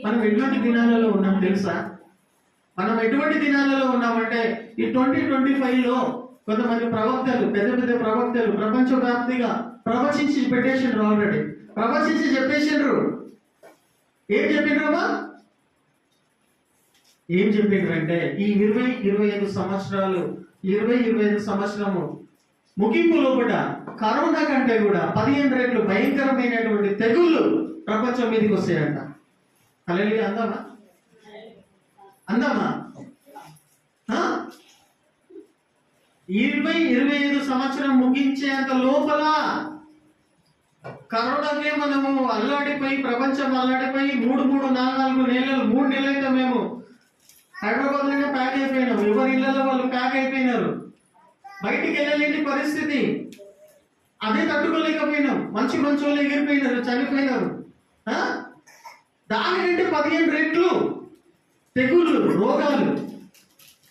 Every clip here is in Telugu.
మనం ఎటువంటి దినాలలో ఉన్నాం తెలుసా? మనం ఎటువంటి దినాలలో ఉన్నామంటే ఈ 2025లో కొంతమంది ప్రవక్తలు, పెద్ద పెద్ద ప్రవక్తలు ప్రపంచవ్యాప్తిగా ప్రవచించి పెట్టేసిండ్రు. ఆల్రెడీ ప్రవచించి చెప్పేసిండ్రు. ఏం చెప్పిండ్రమ్మా? ఏం చెప్పిండ్రు అంటే ఈ 20-25 సంవత్సరాలు, 20-25 సంవత్సరము ముగింపు లోపల కరోనా కంటే కూడా 15 రెట్లు భయంకరమైనటువంటి తెగుళ్ళు ప్రపంచం మీదకి వస్తాయంట. హల్లెలూయా. అందామా? అందామా? 20-25 సంవత్సరం ముగించేంత లోపల కరోనాకే మనము అల్లాడిపోయి, ప్రపంచం అల్లాడిపోయి 3-4 నెలలు, 3 నెలలు అయితే మేము హైదరాబాద్ లోనే ప్యాక్ అయిపోయినాం. ఎవరి ఇళ్లలో వాళ్ళు ప్యాక్ అయిపోయినారు. బయటికి వెళ్ళలేని పరిస్థితి. అదే తట్టుకోలేకపోయినాం. మంచి వాళ్ళు ఎగిరిపోయినారు, చనిపోయినారు. దానికంటే 15 రెట్లు తెగుళ్ళు, రోగాలు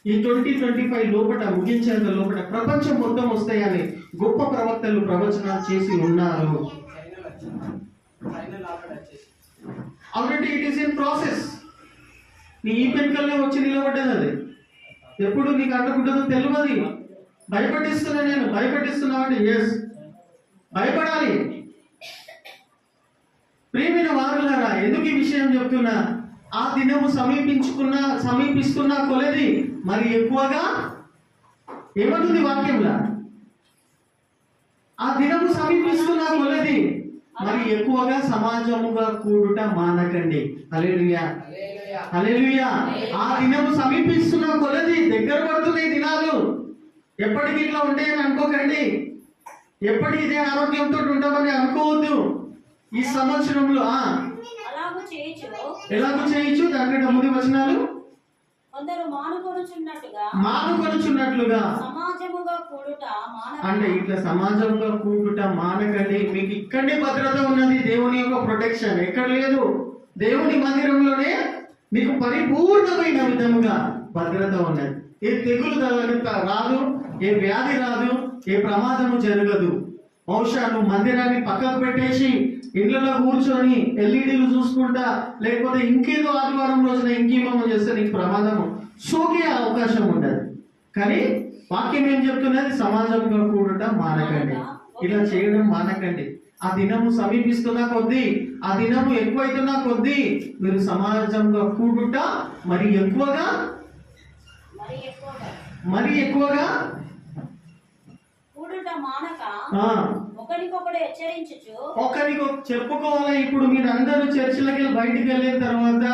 ఈ 2025 లోపల ముగించేంత లోపల ప్రపంచం మొత్తం వస్తాయని గొప్ప ప్రవక్తలు ప్రవచనాలు చేసి ఉన్నారు. Already it is in process. నీ ఈ పెన్కల్లో వచ్చి నిలబడ్డది. అది ఎప్పుడు నీకు అంటుకుంటుందో తెలియదు. భయపడిస్తున్నా నేను. భయపడిస్తున్నావు అంటే ఎస్, భయపడాలి. ప్రియమైన వారులారా, ఎందుకు ఈ విషయం చెప్తున్నా? ఆ దినము సమీపిస్తున్న కొలది మరి ఎక్కువగా ఏమంటుంది వాక్యంలో? ఆ దినము సమీపిస్తున్న కొలది మరి ఎక్కువగా సమాజముగా కూడుట మానకండి. హల్లెలూయా, హల్లెలూయా. ఆ దినము సమీపిస్తున్న కొలది, దగ్గర పడుతున్నాయి దినాలు. ఎప్పటికి ఇట్లా ఉంటాయని అనుకోకండి. ఎప్పటికి ఇదే ఆరోగ్యంతో ఉంటామని అనుకోవద్దు. ఈ సంవత్సరంలో ఎలాగో చేయొచ్చు. దాంట్లో ముందు వచనాలు కొందరు మానుకొనుచున్నట్లుగా సమాజముగా కూడుట అంటే ఇట్లా సమాజంగా కూడుట మానకండి. మీకు ఇక్కడే భద్రత ఉన్నది. దేవుని యొక్క ప్రొటెక్షన్ ఎక్కడ లేదు. దేవుని మందిరంలోనే మీకు పరిపూర్ణమైన విధముగా భద్రత ఉన్నది. ఏ తెగులు రాదు, ఏ వ్యాధి రాదు, ఏ ప్రమాదము జరగదు. బహుశా నువ్వు మందిరాన్ని పక్కకు పెట్టేసి ఇళ్లలో కూర్చొని ఎల్ఈడీలు చూసుకుంటా, లేకపోతే ఇంకేదో ఆదివారం రోజున ఇంకేమో చేస్తే నీకు ప్రమాదము సోకే అవకాశం ఉండదు. కానీ వాక్యం ఏం చెప్తున్నది? సమాజంగా కూడట మానకండి. ఇలా చేయడం మానకండి. ఆ దినము సమీపిస్తున్న కొద్దీ, ఆ దినము ఎక్కువైతున్న కొద్దీ మీరు సమాజంగా కూడుట మరి ఎక్కువగా ఒకరికి చెప్పుకోవాలి. ఇప్పుడు మీరందరూ చర్చిలకి బయటికి వెళ్ళిన తర్వాత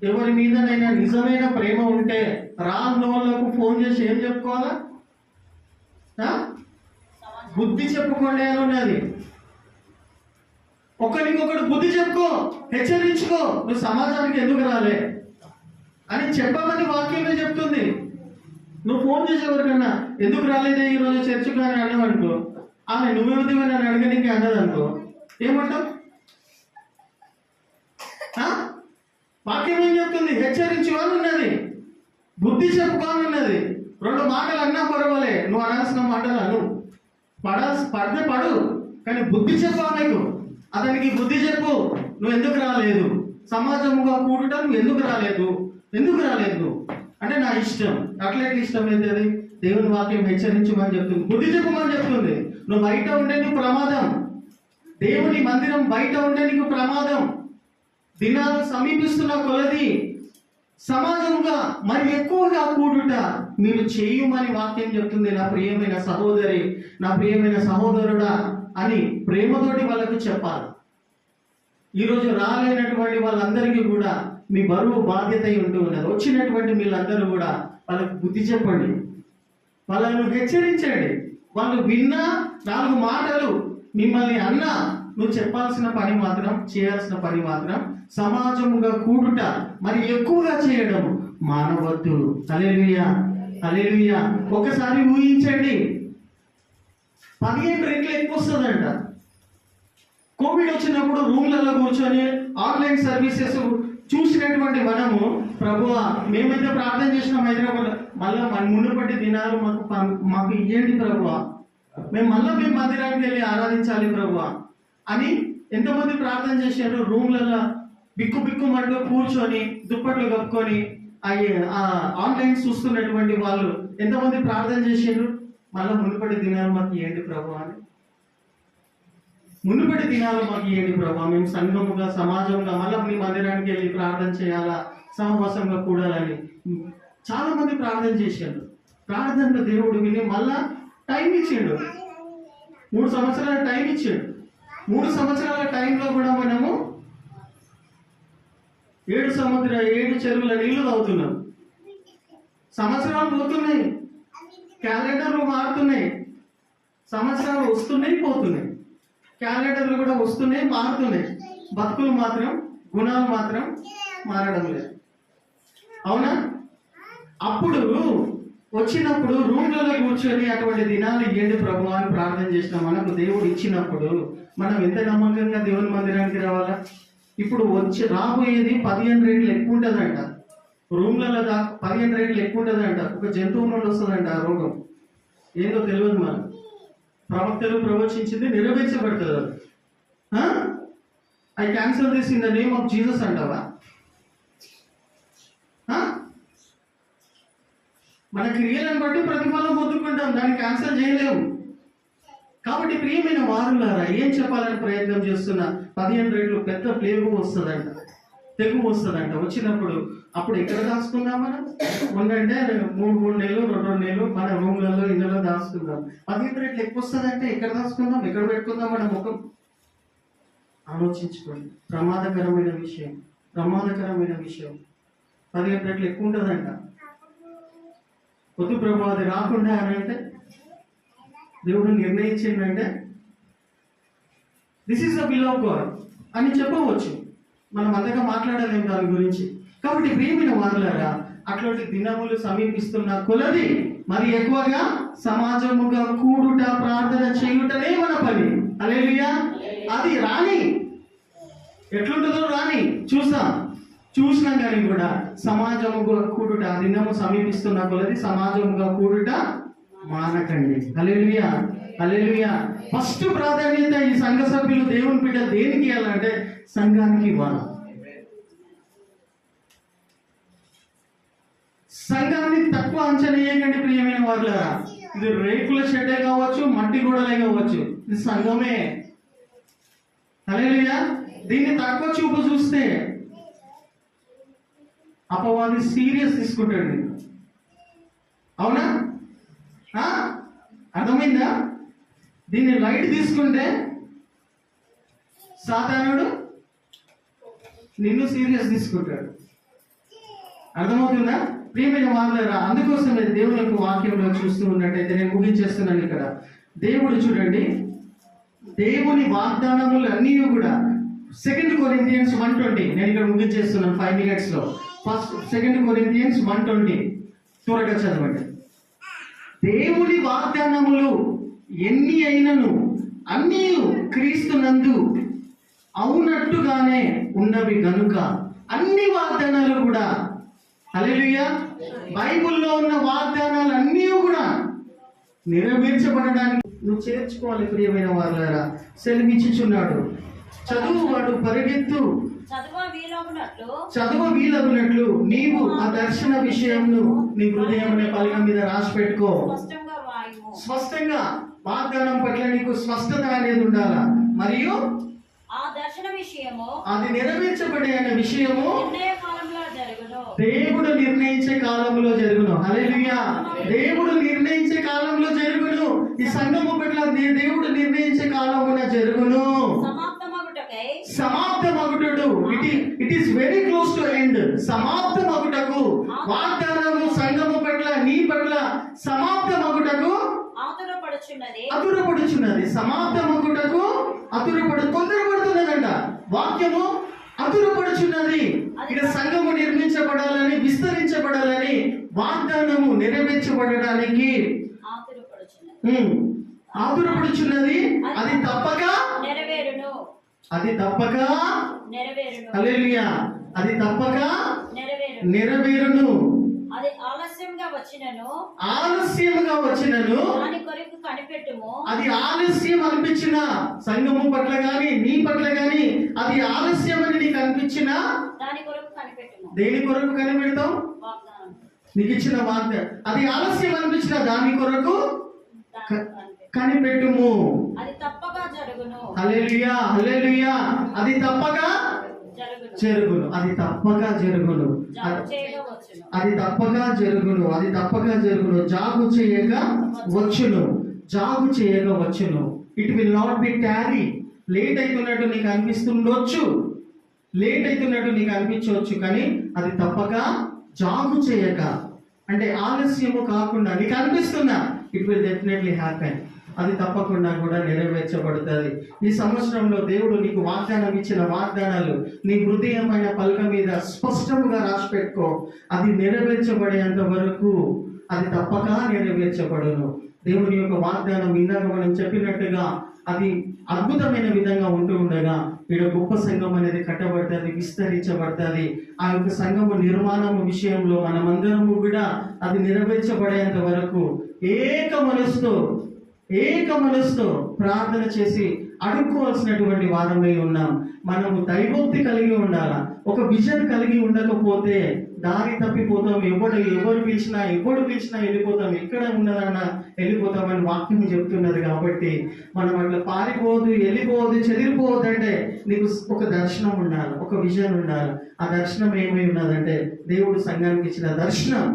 ఎవరి మీదనైనా నిజమైన ప్రేమ ఉంటే రాళ్ళకు ఫోన్ చేసి ఏం చెప్పుకోవాలా? బుద్ధి చెప్పుకోండి అని ఉన్నది. ఒకరికొకడు బుద్ధి చెప్పుకో, హెచ్చరించుకో. నువ్వు సమాజానికి ఎందుకు రాలే అని చెప్పమని వాక్యమే చెప్తుంది. నువ్వు ఫోన్ చేసేవరకన్నా ఎందుకు రాలేదే ఈరోజు చర్చకు అని అన్నావు అనుకో, ఆమె నువ్వేమిటివని నన్ను అడగడానికి అన్నది అనుకో, ఏమంటావు? వాక్యం ఏం చెప్తుంది? హెచ్చరించు అని ఉన్నది, బుద్ధి చెప్పుకోని ఉన్నది. 2 మాటలు అన్నా పర్వాలే, నువ్వు అనాల్సిన మాటలు అను, పడు, కానీ బుద్ధి చెప్పు ఆమెకు. అతనికి బుద్ధి చెప్పు. నువ్వు ఎందుకు రాలేదు? సమాజముగా కూడుట నువ్వు ఎందుకు రాలేదు అంటే నా ఇష్టం. అట్లెట్ ఇష్టం అయితే అది దేవుని వాక్యం హెచ్చరించమని చెప్తుంది, బుద్ధి చెప్పమని చెప్తుంది. నువ్వు బయట ఉండే నీకు ప్రమాదం. దేవుని మందిరం బయట ఉండే నీకు ప్రమాదం. దినాలు సమీపిస్తున్న కొలది సమాజంగా మరి ఎక్కువగా కూడుట మీరు చేయమని వాక్యం చెప్తుంది. నా ప్రియమైన సహోదరి, నా ప్రియమైన సహోదరుడా అని ప్రేమతోటి వాళ్ళకు చెప్పాలి. ఈరోజు రాలేనటువంటి వాళ్ళందరికీ కూడా మీ బరువు బాధ్యత ఉంటూ ఉన్నది. వచ్చినటువంటి వీళ్ళందరూ కూడా వాళ్ళకి బుద్ధి చెప్పండి, వాళ్ళను హెచ్చరించండి. వాళ్ళు విన్నా 4 మాటలు మిమ్మల్ని అన్నా నువ్వు చెప్పాల్సిన పని మాత్రం, చేయాల్సిన పని మాత్రం సమాజముగా కూడుట మరి ఎక్కువగా చేయడం మానవద్దు. హల్లెలూయా, హల్లెలూయా. ఒకసారి ఊహించండి, 15 రెట్లు ఎక్కువ వస్తుందంట. కోవిడ్ వచ్చినప్పుడు రూమ్లలో కూర్చొని ఆన్లైన్ సర్వీసెస్ చూసినటువంటి మనము, ప్రభువా మేమైతే ప్రార్థన చేసినాం హైదరాబాద్, మళ్ళీ మునుపటి దినాలు మాకు ఇయ్యండి ప్రభువా, మేము మందిరానికి వెళ్ళి ఆరాధించాలి ప్రభువా అని ఎంతమంది ప్రార్థన చేశారు. రూమ్లలో బిక్కు బిక్కుమంటూ కూర్చొని దుప్పట్లు కప్పుకొని ఆ ఆన్లైన్ చూస్తున్నటువంటి వాళ్ళు ఎంతమంది ప్రార్థన చేసిండ్రు? మళ్ళీ మునుపటి దినాలు మాకు ఏంటి ప్రభు అని, మునుపటి దినాలు మాకు ఏంటి ప్రభు, మేము సంఘముగా సమాజంగా మళ్ళీ మీ మందిరానికి వెళ్ళి ప్రార్థన చేయాలా, సహవాసంగా కూడాలని చాలా మంది ప్రార్థన చేశారు. ప్రార్థనలో దేవుడు విని మళ్ళా టైం ఇచ్చిండు. 3 సంవత్సరాల టైం ఇచ్చాడు. 3 సంవత్సరాల టైంలో కూడా మనము 7 చెరువుల నీళ్లు తాగుతున్నాం. సంవత్సరాలు పోతున్నాయి, క్యాలెండర్లు మారుతున్నాయి, సంవత్సరాలు వస్తున్నాయి పోతున్నాయి, క్యాలెండర్లు కూడా వస్తున్నాయి మారుతున్నాయి, బతుకులు మాత్రం, గుణాలు మాత్రం మారడం లేదు. అవునా? అప్పుడు వచ్చినప్పుడు రూమ్లలో కూర్చొని అటువంటి దినాలు ఇవ్వండి ప్రభు అని ప్రార్థన చేసిన మనకు దేవుడు ఇచ్చినప్పుడు మనం ఎంత నమ్మకంగా దేవుని మందిరానికి రావాలా? ఇప్పుడు రాబోయేది 15 రెట్లు ఎక్కువ ఉంటుందంట. రూమ్లలో 15 రెట్లు ఎక్కువ ఉంటుందంట. ఒక జంతువు నుండి వస్తుందంట ఆ రోగం. ఏదో తెలియదు. మనం ప్రవక్తలు ప్రవచించింది నెరవేర్చబడుతుంది. I cancel this in the name of Jesus అంటావా? మన క్రియలను బట్టి ప్రతిఫలం పొందుకుంటాం, దాన్ని క్యాన్సల్ చేయలేము. కాబట్టి ప్రియమైన వారులారా, ఏం చెప్పాలని ప్రయత్నం చేస్తున్నా, 15 రెట్లు పెద్ద ప్లేగు వస్తుందంట, తెగువ వస్తుందంట. వచ్చినప్పుడు అప్పుడు ఎక్కడ దాచుకుందాం? మనం ఉండంటే 3 నెలలు 2 నెలలు మన రూమ్లలో ఇళ్ళలో దాచుకుందాం. 15 రెట్లు ఎక్కువ వస్తుందంటే ఎక్కడ దాచుకుందాం? ఎక్కడ పెట్టుకుందాం మన ముఖం? ఆలోచించుకోండి. ప్రమాదకరమైన విషయం, ప్రమాదకరమైన విషయం. 15 రెట్లు ఎక్కువ ఉంటుందంట. వద్దు ప్రభు అది రాకుండా అని అంటే దేవుడు నిర్ణయించిందంటే this is the will of God అని చెప్పవచ్చు. మనం అంతగా మాట్లాడలేము దాని గురించి. కాబట్టి ప్రియమైన వారులారా, అట్లాంటి దినములు సమీపిస్తున్న కొలది మరి ఎక్కువగా సమాజముగా కూడుట, ప్రార్థన చేయుటనే మన పని. హల్లెలూయా. అది రాని, ఎట్లుంటుందో రాని చూస్తాం. చూసినాం కానీ కూడా సమాజముగా కూడుట, దినము సమీపిస్తున్న కొలది సమాజముగా కూడుట మానకండి. హల్లెలూయా, హల్లెలూయా. ఫస్ట్ ప్రాధాన్యత ఈ సంఘ సభ్యులు దేవుని బిడ్డ దేనికి ఇవ్వాలంటే సంఘానికి ఇవ్వాలి. సంఘాన్ని తక్కువ అంచనా వేయకండి ప్రియమైన వారులారా. ఇది రేకుల షెడ్డే కావచ్చు, మట్టి గోడలే కావచ్చు, ఇది సంఘమే. హల్లెలూయా. దీన్ని తక్కువ చూపు చూస్తే అపవాది సీరియస్ తీసుకుంటాడు. అవునా? అర్థమైందా? దీన్ని లైట్ తీసుకుంటే సాతానుడు నిన్ను సీరియస్ తీసుకుంటాడు. అర్థమవుతుందా? ప్రియమైన వారులారా, అందుకోసమే దేవుని యొక్క వాక్యంలో చూస్తూ ఉన్నట్టయితే నేను ముగించేస్తున్నాను ఇక్కడ. దేవుడు చూడండి, దేవుని వాగ్దానములు అన్నీ కూడా 2 కొరింథియన్స్ 1:20 నేను ఇక్కడ ముగించేస్తున్నాను 5 minutes లో. ఫస్ట్ 2 కొరింథియన్స్ 1:20 త్వరగా చదవండి. దేవుని వాగ్దానములు ఎన్ని అయినను అన్నీ క్రీస్తునందు అవునట్టుగానే ఉన్నవి గనుక అన్ని వాగ్దానాలు కూడా, హల్లెలూయా, బైబిల్లో ఉన్న వాగ్దానాలు అన్నీ కూడా నెరవేర్చబడడానికి నువ్వు చేర్చుకోవాలి. ప్రియమైన వారులారా, సెలవిచ్చుచున్నాడు, చదువువాడు పరిగెత్తు, చదువు వీలగునట్లు నీవు ఆ దర్శన విషయంను నీ హృదయం అనే పలక మీద రాసి పెట్టుకో. స్పష్టంగా వాగ్దానం పట్ల నీకు స్పష్టత అనేది ఉండాలా. మరియు ఆ దర్శన విషయము, అది నెరవేర్చబడే అనే విషయము దేవుడు నిర్ణయించే కాలంలో జరుగును. హల్లెలూయా. దేవుడు నిర్ణయించే కాలంలో జరుగును. ఈ సంఘము పట్ల దేవుడు నిర్ణయించే కాలమున జరుగును. సమాప్తమగుటకు it is very close to end. సమాప్తమగుటకు వాగ్దానము సంఘము పట్ల నీ పట్ల సమాప్తమగుటకు అతురపడుచున్నది. సమాప్తమగుటకు తొందరపడుతున్నదంట. వాక్యము అతురపడుచున్నది. ఇక సంఘము నిర్మించబడాలని, విస్తరించబడాలని, వాగ్దానము నెరవేర్చబడడానికి ఆతురపడుచున్నది. అది తప్పక నెరవేరును. అది తప్పక నెరవేరును. హల్లెలూయా. అది తప్పక నెరవేరును. అది ఆలస్యంగా వచ్చినను ఆలస్యముగా వచ్చినను దాని కొరకు కనిపెట్టుము. అది ఆలస్యం అనిపించిన సంఘము పట్ల గాని నీ పట్ల గాని అది ఆలస్యం అని నీకు అనిపించినా దాని కొరకు కనిపెట్టుము. దేని కొరకు కనిపెడతావు? వాగ్దానం. నీకు ఇచ్చిన వాగ్దానం అది ఆలస్యం అనిపించిన దాని కొరకు దాని కనిపెట్టు. కనిపెట్టుము. అది తప్పగా జరుగును. హల్లెలూయా, హల్లెలూయా. అది తప్పగా జరుగును. జరుగును. అది తప్పగా జరుగును. జాగు చేయగా వచ్చును. అది తప్పగా జరుగును. అది తప్పగా జరుగును. జాగు చేయగా వచ్చును. జాగు చేయగా వచ్చును. It will not be tarry. లేట్ అవుతున్నట్టు నీకు అనిపిస్తుండొచ్చు, లేట్ అవుతున్నట్టు నీకు అనిపించవచ్చు, కానీ అది తప్పగా జాగు చేయక అంటే ఆలస్యము కాకుండా నీకు అనిపిస్తున్నా ఇట్ విల్ డెఫినెట్లీ హ్యాపెన్. అది తప్పకుండా కూడా నెరవేర్చబడుతుంది. ఈ సంవత్సరంలో దేవుడు నీకు వాగ్దానం ఇచ్చిన వాగ్దానాలు నీ హృదయమైన పలక మీద స్పష్టంగా రాసి పెట్టుకో. అది నెరవేర్చబడేంత వరకు అది తప్పక నెరవేర్చబడును. దేవుని యొక్క వాగ్దానం ఇందాక మనం చెప్పినట్టుగా అది అద్భుతమైన విధంగా ఉంటూ ఉండగా ఇక్కడ గొప్ప సంఘం అనేది కట్టబడుతుంది, విస్తరించబడుతుంది. ఆ యొక్క సంఘము నిర్మాణం విషయంలో మనమందరము కూడా అది నెరవేర్చబడేంత వరకు ఏక మనసుతో ప్రార్థన చేసి అడుక్కోవాల్సినటువంటి వారమై ఉన్నాం. మనము దైవోక్తి కలిగి ఉండాలా. ఒక విజన్ కలిగి ఉండకపోతే దారి తప్పిపోతాం. ఎవరు పిలిచినా వెళ్ళిపోతాం. ఎక్కడ ఉన్నదన్నా వెళ్ళిపోతామని వాక్యం చెప్తున్నది. కాబట్టి మనం అట్లా పారిపోవద్దు, వెళ్ళిపోవద్దు, చెదిరిపోవద్దు. అంటే నీకు ఒక దర్శనం ఉండాలి, ఒక విజన్ ఉండాలి. ఆ దర్శనం ఏమై ఉన్నదంటే దేవుడు సంఘానికి ఇచ్చిన దర్శనం.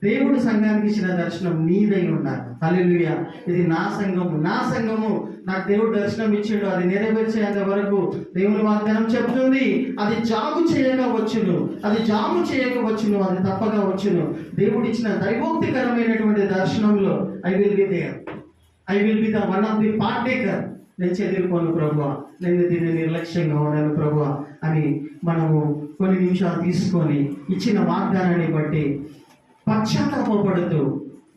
దేవుడు సంఘానికి ఇచ్చిన దర్శనం నీదై ఉండాలి. హల్లెలూయా. ఇది నా సంఘము నాకు దేవుడు దర్శనం ఇచ్చిండు. అది నెరవేర్చేంత వరకు దేవుని వాగ్దానం చెప్తుంది అది జాగు చేయక వచ్చును. అది తప్పగా వచ్చును. దేవుడు ఇచ్చిన దైవోక్తికరమైనటువంటి దర్శనంలో I will be the one of the partaker. నేను చెదిరిపోను ప్రభువా, నేను దీన్ని నిర్లక్ష్యంగా ఉన్నాను ప్రభువా అని మనము కొన్ని నిమిషాలు తీసుకొని ఇచ్చిన వాగ్దానాన్ని బట్టి పశ్చాత్తాపడుతూ,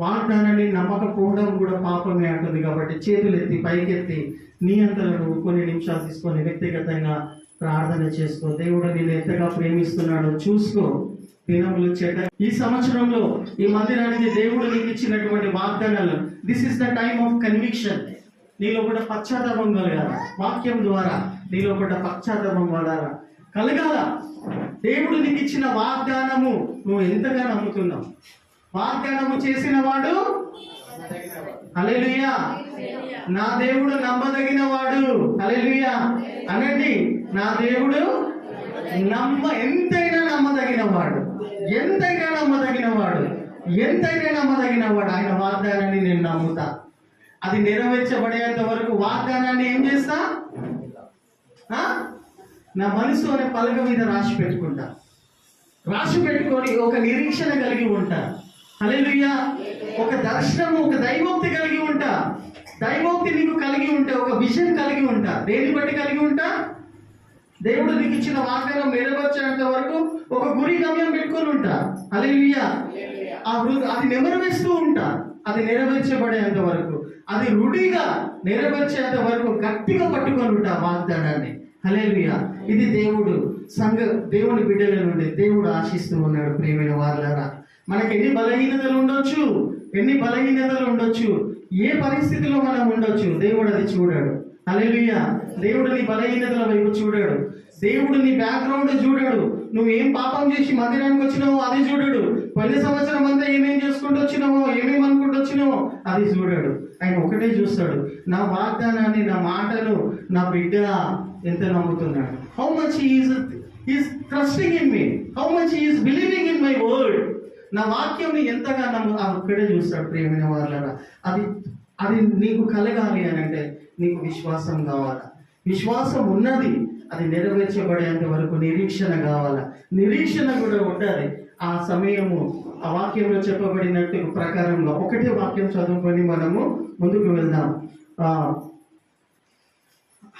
వాగ్దానాన్ని నమ్మకపోవడం కూడా పాపమే అంటుంది. కాబట్టి చేతులెత్తి పైకెత్తి నీ అంతలో నువ్వు కొన్ని నిమిషాలు తీసుకొని వ్యక్తిగతంగా ప్రార్థన చేసుకో. దేవుడు నేను ఎంతగా ప్రేమిస్తున్నాడో చూసుకో. దినములు చేట ఈ సంవత్సరంలో ఈ మందిరానికి దేవుడు నీకు ఇచ్చినటువంటి వాగ్దానాలు, this is the time of conviction. నీలో కూడా పశ్చాత్తాపం కలగాల. వాక్యం ద్వారా నీలో కూడా పశ్చాత్తాపం కలగాల. దేవుడు నీకు ఇచ్చిన వాగ్దానము నువ్వు ఎంతగా నమ్ముతున్నావు. వాగ్దానము చేసిన వాడు హల్లెలూయా, నా దేవుడు నమ్మదగిన వాడు. హల్లెలూయా అనండి. నా దేవుడు ఎంతైనా నమ్మదగిన వాడు. ఆయన వాగ్దానాన్ని నేను నమ్ముతా. అది నెరవేర్చబడేంత వరకు వాగ్దానాన్ని ఏం చేస్తా? నా మనసు అనే పలక మీద రాసి పెట్టుకొని ఒక నిరీక్షణ కలిగి ఉంటా. హల్లెలూయా. ఒక దర్శనము, ఒక దైవోక్తి కలిగి ఉంటా. దైవోక్తి నీకు కలిగి ఉంటే ఒక విజన్ కలిగి ఉంటా. దేని బట్టి కలిగి ఉంటా? దేవుడు నీకు ఇచ్చిన వాగ్దానం నెరవేర్చేంత వరకు ఒక గురి గమ్యం పెట్టుకొని ఉంటా. హల్లెలూయా. అది నెరవేరుస్తూ ఉంటా. అది నెరవేర్చబడేంత వరకు, అది రుడిగా నెరవేర్చేంత వరకు గట్టిగా పట్టుకొని ఉంటా వాగ్దానాన్ని. హల్లెలూయా. ఇది దేవుని బిడ్డల నుండి దేవుడు ఆశిస్తూ ఉన్నాడు. ప్రియమైన వారలారా, మనకి ఎన్ని బలహీనతలు ఉండొచ్చు, ఏ పరిస్థితిలో మనం ఉండొచ్చు, దేవుడు అది చూడాడు. హల్లెలూయా. దేవుడు నీ బలహీనతల వైపు చూడాడు. దేవుడు నీ బ్యాక్గ్రౌండ్ చూడడు. నువ్వు ఏం పాపం చేసి మందిరానికి వచ్చినావో అది చూడడు. పది సంవత్సరం అంతా ఏమేం చేసుకుంటూ వచ్చినావో, ఏమేమి అనుకుంటూ వచ్చినావో అది చూడడు. ఆయన ఒకటే చూస్తాడు, నా వాగ్దానాన్ని, నా మాటలు నా బిడ్డ ఎంత నమ్ముతున్నాడు. How much is trusting in me, how much is believing in my word. నా వాక్యం ఎంతగా ఒక్కడే చూస్తాడు. ప్రియమైన వారలారా, అది నీకు కలగాలి అని అంటే నీకు విశ్వాసం కావాలా. విశ్వాసం ఉన్నది, అది నెరవేర్చబడేంత వరకు నిరీక్షణ కావాలా. నిరీక్షణ కూడా ఉండాలి. ఆ సమయము ఆ వాక్యంలో చెప్పబడినట్టు ప్రకారంగా ఒకటే వాక్యం చదువుకొని మనము ముందుకు వెళ్దాం.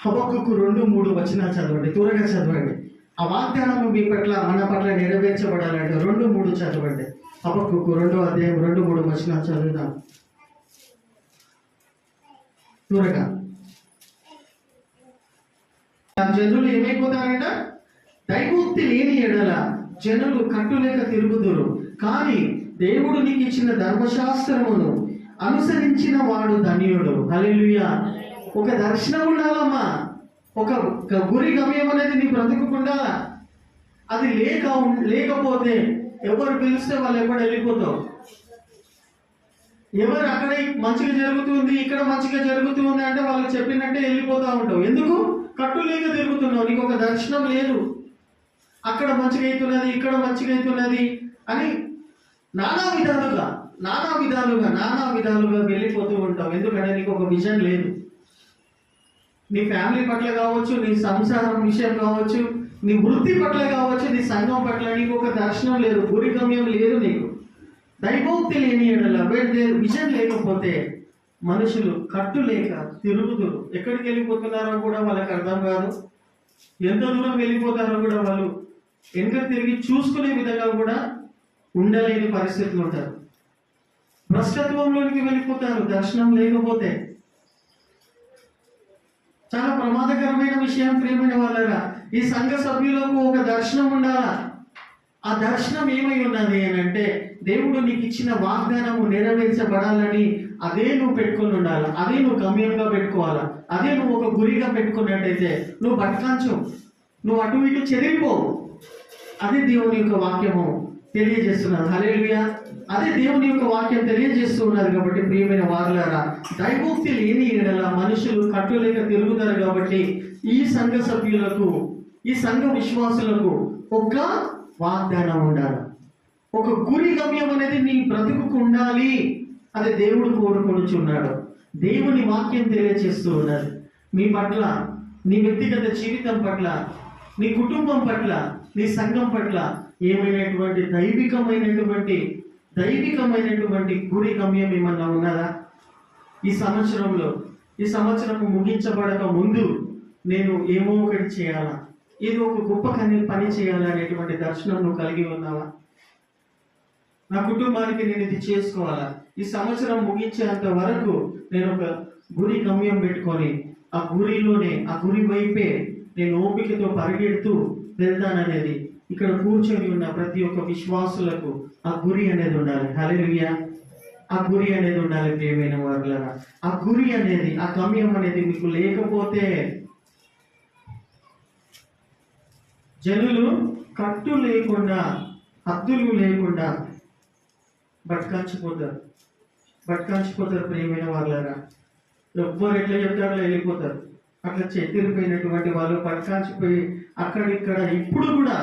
హబక్కూకు 2:3 వచనాలు చదవండి, త్వరగా చదవండి. ఆ వాగ్దానము మీ పట్ల, మన పట్ల నెరవేర్చబడాలంటే 2:3 చదవండి. హబక్కూకు 2:3 వచనాలు చదువుదాం త్వరగా. జనులు ఏమైపోతారంట? దైవోక్తి లేని ఎడల జనులు కట్టులేక తిరుగుదురు, కానీ దేవుడు నీకు ఇచ్చిన ధర్మశాస్త్రమును అనుసరించిన వాడు ధన్యుడు. హల్లెలూయా. ఒక దర్శనం ఉండాలమ్మా. ఒక గురి గమ్యం అనేది నీ బ్రతుకు ఉండాలా. అది లేకపోతే ఎవరు పిలిస్తే వాళ్ళు ఎప్పుడు వెళ్ళిపోతావు. ఎవరు అక్కడ మంచిగా జరుగుతుంది, ఇక్కడ మంచిగా జరుగుతుంది అంటే వాళ్ళకి చెప్పినట్టే వెళ్ళిపోతూ ఉంటావు. ఎందుకు? కట్టు లేక తిరుగుతున్నావు. నీకు ఒక దర్శనం లేదు. అక్కడ మంచిగా అవుతున్నది, ఇక్కడ మంచిగా అవుతున్నది అని నానా విధాలుగా వెళ్ళిపోతూ ఉంటావు. ఎందుకంటే నీకు ఒక విజన్ లేదు. నీ ఫ్యామిలీ పట్ల కావచ్చు, నీ సంసారం విషయం కావచ్చు, నీ వృత్తి పట్ల కావచ్చు, నీ సంఘం పట్ల నీకు ఒక దర్శనం లేదు, గురి గమ్యం లేదు. నీకు దైవోక్తి లేని ఎడల విజన్ లేకపోతే మనుషులు కట్టు లేక తిరుగుతురు. ఎక్కడికి వెళ్ళిపోతున్నారో కూడా వాళ్ళకి అర్థం కాదు. ఎంత దూరం వెళ్ళిపోతారో కూడా వాళ్ళు వెనక తిరిగి చూసుకునే విధంగా కూడా ఉండలేని పరిస్థితులు ఉంటారు. భ్రష్టత్వంలోనికి వెళ్ళిపోతారు దర్శనం లేకపోతే. చాలా ప్రమాదకరమైన విషయం ప్రియమైన వాళ్ళరా. ఈ సంఘ సభ్యులకు ఒక దర్శనం ఉండాలా. ఆ దర్శనం ఏమై ఉన్నది అని అంటే దేవుడు నీకు ఇచ్చిన వాగ్దానము నెరవేర్చబడాలని అదే నువ్వు పెట్టుకుని ఉండాలి. అదే నువ్వు గమ్యంగా పెట్టుకోవాలా. అదే నువ్వు ఒక గురిగా పెట్టుకున్నట్టయితే నువ్వు బతకాంచు, నువ్వు అటు ఇటు చెదిరిపోవు. అదే దేవుని యొక్క వాక్యము తెలియజేస్తున్నారు. హల్లెలూయా. అదే దేవుని యొక్క వాక్యం తెలియజేస్తూ ఉన్నారు. కాబట్టి ప్రియమైన వారులారా, దైవోక్తి లేని ఎడల మనుషులు కట్టులేక తిరుగుతారు. కాబట్టి ఈ సంఘ సభ్యులకు, ఈ సంఘ విశ్వాసులకు ఒక వాగ్దానం ఉండాలి. ఒక గురి గమ్యం అనేది నీ బ్రతుకు ఉండాలి. అది దేవుడు కోరుకొనుచున్నాడు. దేవుని వాక్యం తెలియజేస్తూ ఉన్నది. మీ పట్ల, నీ వ్యక్తిగత జీవితం పట్ల, నీ కుటుంబం పట్ల, నీ సంఘం పట్ల ఏమైనటువంటి దైవికమైనటువంటి గురి గమ్యం ఏమన్నా ఉన్నదా? ఈ సంవత్సరము ముగించబడక ముందు నేను ఏమో ఒకటి చేయాలా, ఏదో ఒక గొప్ప పని చేయాలా అనేటువంటి దర్శనం నువ్వు కలిగి ఉన్నావా? నా కుటుంబానికి నేను ఇది చేసుకోవాలా, ఈ సంవత్సరం ముగించేంత వరకు నేను ఒక గురి గమ్యం పెట్టుకొని ఆ గురి వైపే నేను ఓపికతో పరిగెడుతూ వెళ్తాననేది ఇక్కడ కూర్చొని ఉన్న ప్రతి ఒక్క విశ్వాసులకు ఆ గురి అనేది ఉండాలి. హల్లెలూయా. ఆ గురి అనేది ఉండాలి ప్రియమైన వారులారా. ఆ గురి అనేది, ఆ గమ్యం అనేది మీకు లేకపోతే జనులు కట్టు లేకుండా, హద్దులు లేకుండా బట్కాంచిపోతారు ప్రియమైన వారులారా. ఎవ్వరు ఎట్లా చెప్తారో వెళ్ళిపోతారు. అట్లా చెదిరిపోయినటువంటి వాళ్ళు బట్కాంచిపోయి అక్కడిక్కడ ఇప్పుడు కూడా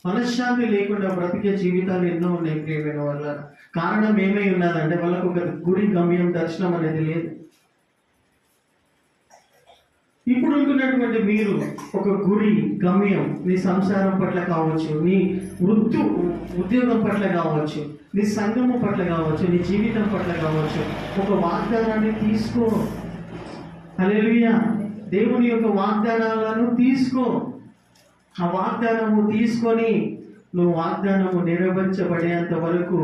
మనశ్శాంతి లేకుండా బ్రతికే జీవితాలు ఎన్నో ఉన్నాయి ప్రియమైన వారులారా. కారణం ఏమై ఉన్నదంటే వాళ్ళకు ఒక గురి గమ్యం, దర్శనం అనేది లేదు. ఇప్పుడు ఉంటున్నటువంటి మీరు ఒక గురి గమ్యం, నీ సంసారం పట్ల కావచ్చు, నీ ఉద్యోగం పట్ల కావచ్చు, నీ సంఘము పట్ల కావచ్చు, నీ జీవితం పట్ల కావచ్చు, ఒక వాగ్దానాన్ని తీసుకో. హల్లెలూయా. దేవుని యొక్క వాగ్దానాలను తీసుకో. ఆ వాగ్దానము తీసుకొని నువ్వు వాగ్దానము నెరవేర్చబడేంత వరకు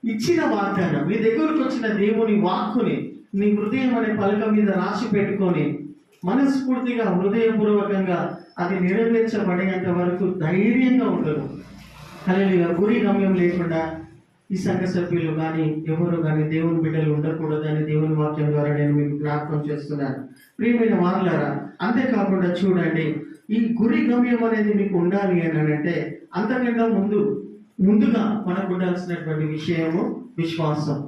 ఇచ్చిన వాగ్దానం, నీ దగ్గరకు వచ్చిన దేవుని వాక్కుని నీ హృదయం అనే పలక మీద రాసి పెట్టుకొని మనస్ఫూర్తిగా, హృదయపూర్వకంగా అది నెరవేర్చబడేంత వరకు ధైర్యంగా ఉండదు. హల్లెలూయా. గురి గమ్యం లేకుండా ఈ సంఘ సభ్యులు కానీ ఎవరు కానీ దేవుని బిడ్డలు ఉండకూడదని దేవుని వాక్యం ద్వారా నేను మీకు జ్ఞాపకం చేస్తున్నాను ప్రియమైన వారులారా. అంతేకాకుండా చూడండి, ఈ గురి గమ్యం అనేది మీకు ఉండాలి అని అంటే అంతకంటే ముందుగా మనకు ఉండాల్సినటువంటి విషయము విశ్వాసం.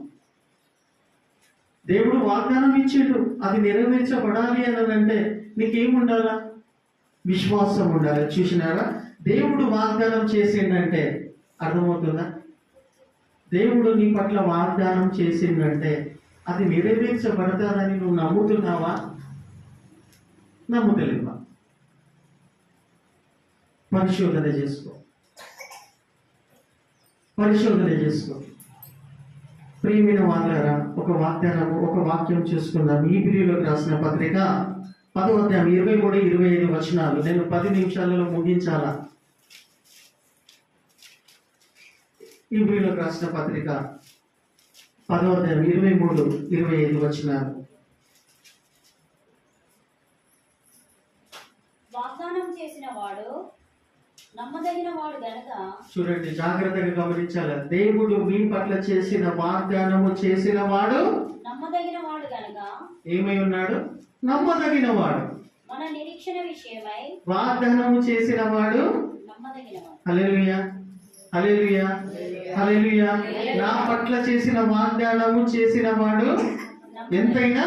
దేవుడు వాగ్దానం ఇచ్చాడు, అది నెరవేర్చబడాలి అని అంటే నీకేముండాలా? విశ్వాసం ఉండాలి. చూసినారా? దేవుడు వాగ్దానం చేసిందంటే అర్థమవుతుందా? దేవుడు నీ పట్ల వాగ్దానం చేసిందంటే అది నెరవేర్చబడతాదని నువ్వు నమ్ముతున్నావా? నమ్ముతలేవా? పరిశోధన చేసుకో. ప్రియమైన వారులారా, ఒక వాక్యం చూసుకుందాం. హీబ్రీయులకు రాసిన పత్రిక 10వ అధ్యాయం 23-25 వచనాలు. నేను 10 నిమిషాలలో ముగించాలా. హీబ్రీయులకు రాసిన పత్రిక 10వ అధ్యాయం 23-25 వచనాలు. వాగ్దానం చేసిన వాడు నమ్మదగిన వాడు గనక చూడండి, జాగ్రత్తగా గమనించాలి. దేవుడు మీ పట్ల చేసిన వాగ్దానము చేసిన వాడు నమ్మదగిన వాడు గనక ఏమై ఉన్నాడు? నమ్మదగిన వాడు. మన నిరీక్షణ విషయమై వాగ్దానము చేసిన వాడు నమ్మదగిన వాడు. హల్లెలూయా, హల్లెలూయా, హల్లెలూయా. నా పట్ల చేసిన వాగ్దానము చేసిన వాడు ఎంతైనా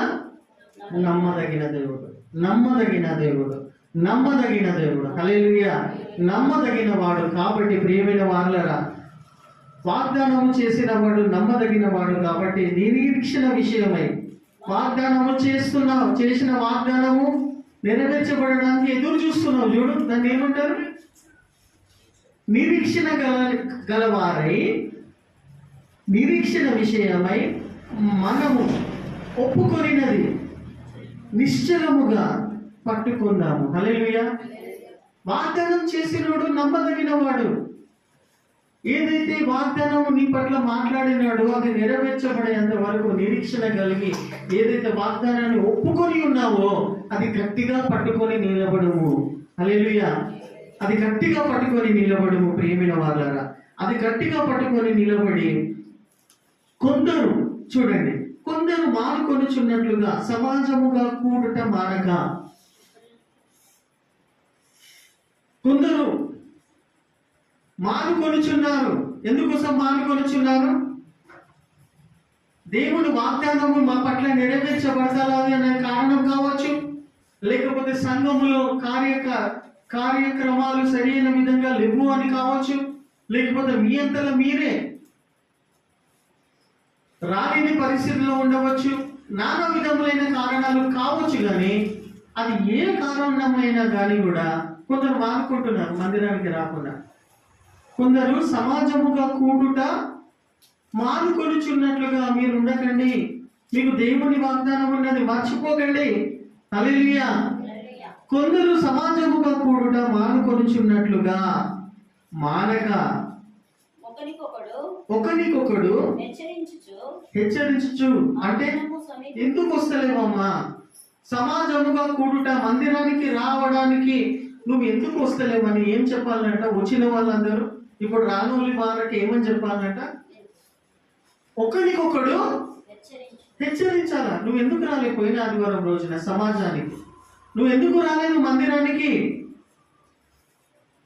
నమ్మదగిన దేవుడు, నమ్మదగిన దేవుడు, నమ్మదగిన దేవుడు. హల్లెలూయా, నమ్మదగిన వాడు. కాబట్టి ప్రియమైన వారలారా, వాగ్దానము చేసిన వాడు నమ్మదగిన వాడు. కాబట్టి నిరీక్షణ విషయమై వాగ్దానము చేసిన వాగ్దానము నెరవేర్చబడడానికి ఎదురు చూస్తున్నావు. చూడు, దాన్ని ఏమంటారు? నిరీక్షణ గలవారై నిరీక్షణ విషయమై మనము ఒప్పుకొనినది నిశ్చలముగా పట్టుకుందాము. హల్లెలూయా. వాగ్దానం చేసినోడు నమ్మదగిన వాడు. ఏదైతే వాగ్దానము నీ పట్ల మాట్లాడినాడో అది నెరవేర్చబడేంత వరకు నిరీక్షణ కలిగి ఏదైతే వాగ్దానాన్ని ఒప్పుకొని ఉన్నావో అది గట్టిగా పట్టుకొని నిలబడుము. హల్లెలూయా. అది గట్టిగా పట్టుకొని నిలబడుము ప్రియమైన వారలారా. అది గట్టిగా పట్టుకొని నిలబడి కొందరు చూడండి, కొందరు మానుకొనుచున్నట్లుగా సమాజముగా కూడుట మానక, కొందరు మానుకొనుచున్నారు. ఎందుకోసం మానుకొనుచున్నారు? దేవుడు వాగ్దానము మా పట్ల నెరవేర్చబడాలి అనే కారణం కావచ్చు, లేకపోతే సంఘములో కార్యక్రమాలు సరైన విధంగా లేవు అని కావచ్చు, లేకపోతే మీ అంతలో మీరే రాలేని పరిస్థితుల్లో ఉండవచ్చు. నానా విధములైన కారణాలు కావచ్చు. కానీ అది ఏ కారణమైనా కానీ కూడా కొందరు మానుకుంటున్నారు మందిరానికి రాకుండా. కొందరు సమాజముగా కూడుట మానుకొనుచున్నట్లుగా మీరు ఉండకండి. మీకు దేవుని వాగ్దానం ఉన్నది, మర్చిపోకండి. హల్లెలూయా. కొందరు సమాజముగా కూడుట మానుకొనుచున్నట్లుగా మానక ఒకనికొకడు హెచ్చరించుచు. అంటే ఎందుకు వస్తలేవమ్మా సమాజముగా కూడుట, మందిరానికి రావడానికి నువ్వు ఎందుకు వస్తలేవని ఏం చెప్పాలంట? వచ్చిన వాళ్ళందరూ ఇప్పుడు రానోలి వారికి ఏమని చెప్పాలంట? ఒకరికొకడు హెచ్చరించాలా. నువ్వు ఎందుకు రాలేకపోయినా ఆదివారం రోజున సమాజానికి? నువ్వు ఎందుకు రాలేదు మందిరానికి?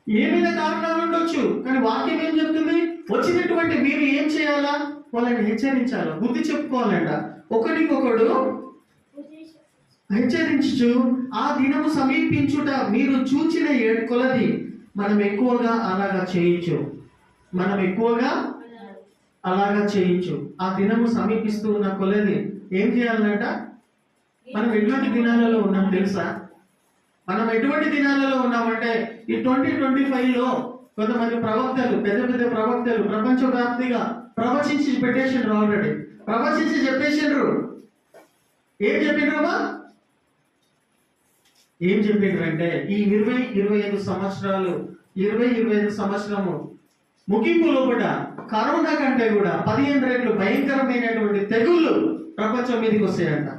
ఏమైనా కారణాలు ఉండొచ్చు, కానీ వాక్యం ఏం చెప్తుంది? వచ్చినటువంటి మీరు ఏం చేయాలా? వాళ్ళని హెచ్చరించాలా, బుద్ధి చెప్పుకోవాలంట. ఒకరికొకడు హెచ్చరించు. ఆ దినము సమీపించుట మీరు చూచిన కొలది మనం ఎక్కువగా అలాగా చేయొచ్చు. ఆ దినము సమీపిస్తూ ఉన్న కొలది ఏం చేయాలంట? మనం ఎటువంటి దినాలలో ఉన్నాం తెలుసా? మనం ఎటువంటి దినాలలో ఉన్నామంటే ఈ 2025లో కొంతమంది ప్రవక్తలు, పెద్ద పెద్ద ప్రవక్తలు ప్రపంచవ్యాప్తిగా ప్రవచించి పెట్టేసిండ్రు. ఆల్రెడీ ప్రవచించి చెప్పేసిండ్రు. ఏం చెప్పిండ్రమ్మా? ఏం చెప్పిండ్రు అంటే ఈ 20-25 సంవత్సరాలు 20-25 సంవత్సరము ముగింపు లోపల కరోనా కంటే కూడా 15 రెట్లు భయంకరమైనటువంటి తెగుళ్ళు ప్రపంచం మీదకి వస్తాయంట.